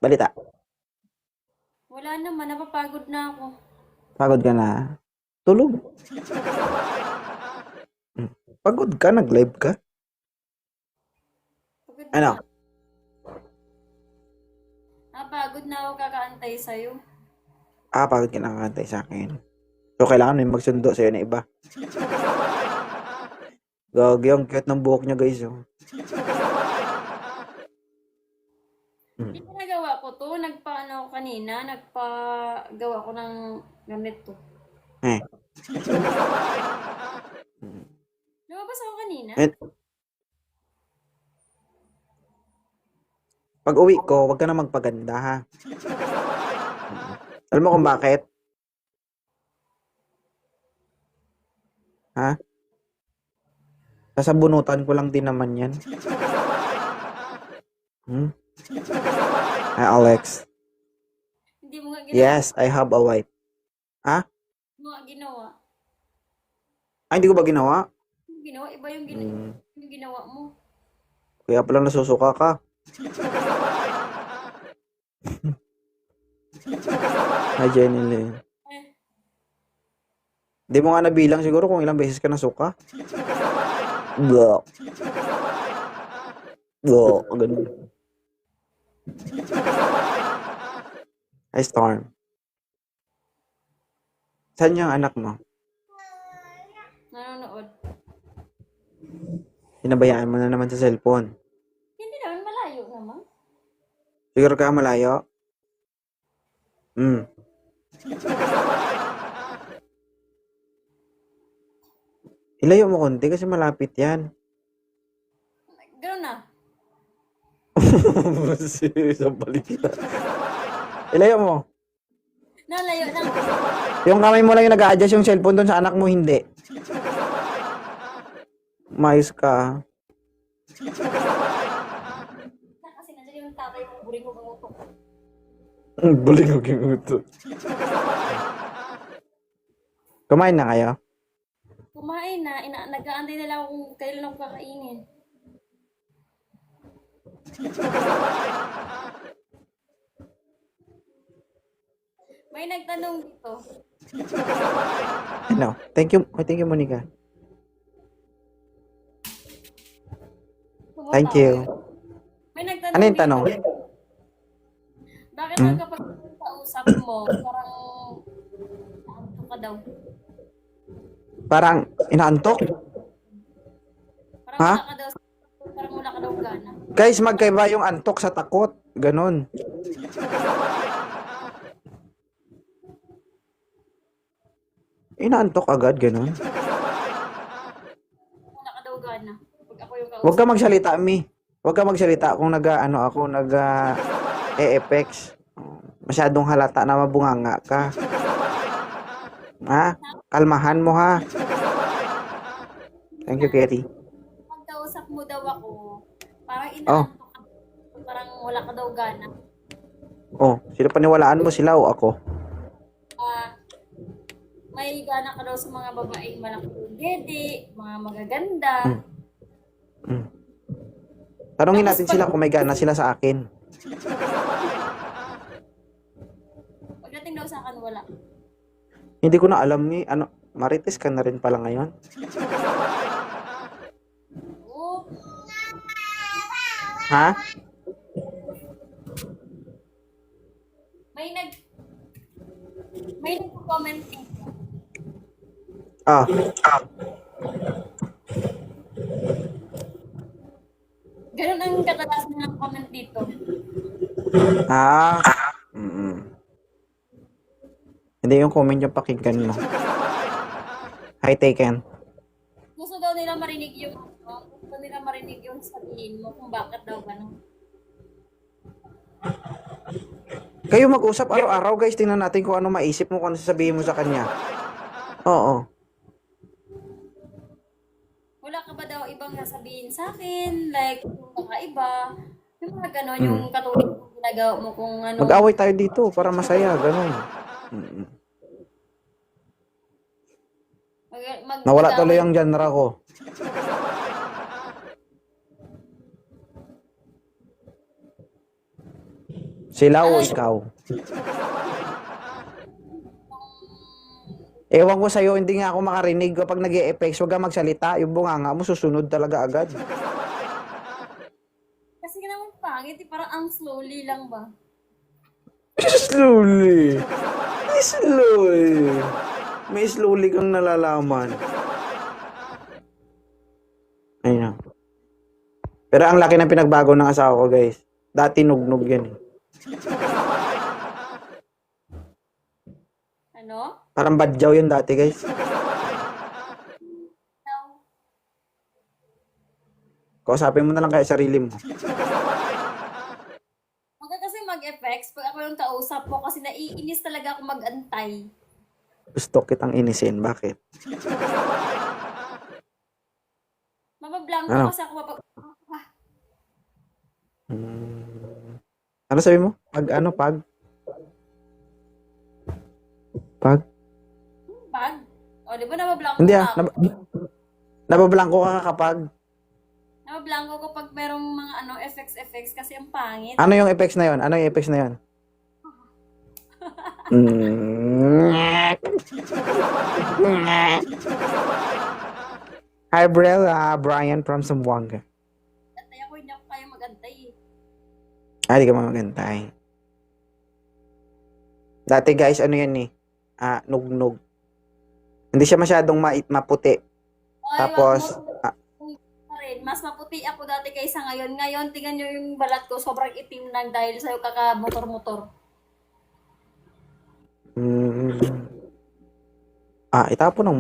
Balita. Wala naman, napapagod na ako. Pagod ka na. Tulog. Pagod ka, nag-live ka. Pagod Ano? na. Napagod na ako kakaantay sa'yo. Pagod ka na kakantay sa akin. So, kailangan may magsundo sa'yo na iba. Gagi, ang cute ng buhok niya, guys. Oh. Hindi nagawa ko to. Nagpaano ako kanina. Nagpagawa ko ng ganito. Eh. Lumabas ako kanina. And, pag uwi ko, wag ka na magpaganda, ha? Alam mo kung bakit? Ha? Sasabunutan ko lang din naman yan. Hi, Alex. Hindi mo nga ginawa. Yes, I have a wife. Ha? Hindi mo nga ginawa. Hindi ko ba ginawa? Yung ginawa, iba yung, yung ginawa mo. Kaya pala nasusuka ka. Hi, Jenny Lynn. Di mo nga nabilang siguro kung ilang beses ka nasuka. Blah. Blah. Ganun. Hi, Storm. Saan yung anak mo? Nanonood. Pinabayaan mo na naman sa cellphone. Hindi naman, malayo naman. Siguro ka malayo? Ilayo mo konti kasi malapit yan. Gano'n na. Serious ang balita. Ilayo mo. Nalayo na. Yung kamay mo lang yung nag-a-adjust yung cellphone doon sa anak mo, hindi. Mais ka. Kasi nandiyan yung tatay ko, buring ko pangutok. Buling ako yung uto. Kumain na kayo? Kumain na, nag-aantay na lang ako kung kailan ako kakainin. May nagtanong dito. Ano? Thank you, Monica. Thank you. May nagtanong Ano yung tanong? dito. Bakit kapag kausap mo, parang naantok ka daw? Parang inaantok? Parang Ha? wala ka daw, parang wala ka daw gana. Guys, magkaiba yung antok sa takot. Ganon. Inaantok agad, ganon. Wala ka daw gana. Pag ako yung kausap. Huwag ka magsalita, Mi. Huwag ka magsalita kung nag-e-effects. Masyadong halata na mabunganga ka. Ha? Kalmahan mo, ha? Thank you, Kerry. Pag kausap mo daw ako, parang inaantok ka. Parang wala ka daw gana. Sino paniwalaan mo, sila o ako? May gana ka daw sa mga babaeng malaki yung dede, mga magaganda. Tanungin natin sila kung may gana sila sa akin. Pagdating daw sa akin, wala. Hindi ko na alam ni Marites ka na rin pala ngayon. Oo. Ha? May nag-comment dito. Ganun ang kadalasan ng comment dito. Hindi yung comment yung pakinggan mo. Hi, Taken. Gusto nila marinig yung sabihin mo kung bakit daw ganun. Kayo mag-usap araw-araw, guys. Tingnan natin kung ano maisip mo, kung ano sasabihin mo sa kanya. Oo. Wala ka ba daw ibang sasabihin sa akin? Like, yung kakaiba? Yung mga ganon, yung katulad ng ginagawa mo kung ano. Mag-away tayo dito para masaya, ganun. Nawala tuloy ang genre ko. Sila o ikaw? Ewan ko sa'yo, hindi nga ako makarinig. Kapag nag-e-effects, huwag kang magsalita. Yung bunganga mo, susunod talaga agad. Kasi ka naman pangit, parang ang slowly lang ba? Slowly. Slowly. May slowly kang nalalaman. Ayun na. Pero ang laki ng pinagbago ng asawa ko, guys. Dati nugnog yan eh. Ano? Parang badyaw yun dati, guys. No. Kausapin mo na lang kaya sarili mo. Huwag ka kasi mag-effects pag ako yung kausap mo kasi naiinis talaga ako mag-antay. Gusto kitang inisin. Bakit? Mabablanko Ano? kasi ako mapag... Ano sabi mo? Pag? Pag? O, di ba nabablanko Hindi na ah. ako? Nabablangko ka kapag. Nabablanko ko pag merong mga effects kasi ang pangit. Ano yung effects na yon? Ano yung effects na yon? Hi, Brian from Zamboanga. Antay ako, hindi ako kaya mag-antay eh. Di ka mamagantay. Dati guys, ano yan eh? Nugnog. Hindi siya masyadong maputi. Ay, Tapos, wag mo pa rin. Mas maputi ako dati kaysa ngayon. Ngayon, tingnan nyo yung balat ko, sobrang itim lang dahil sa'yo kaka-motor-motor. itapon ng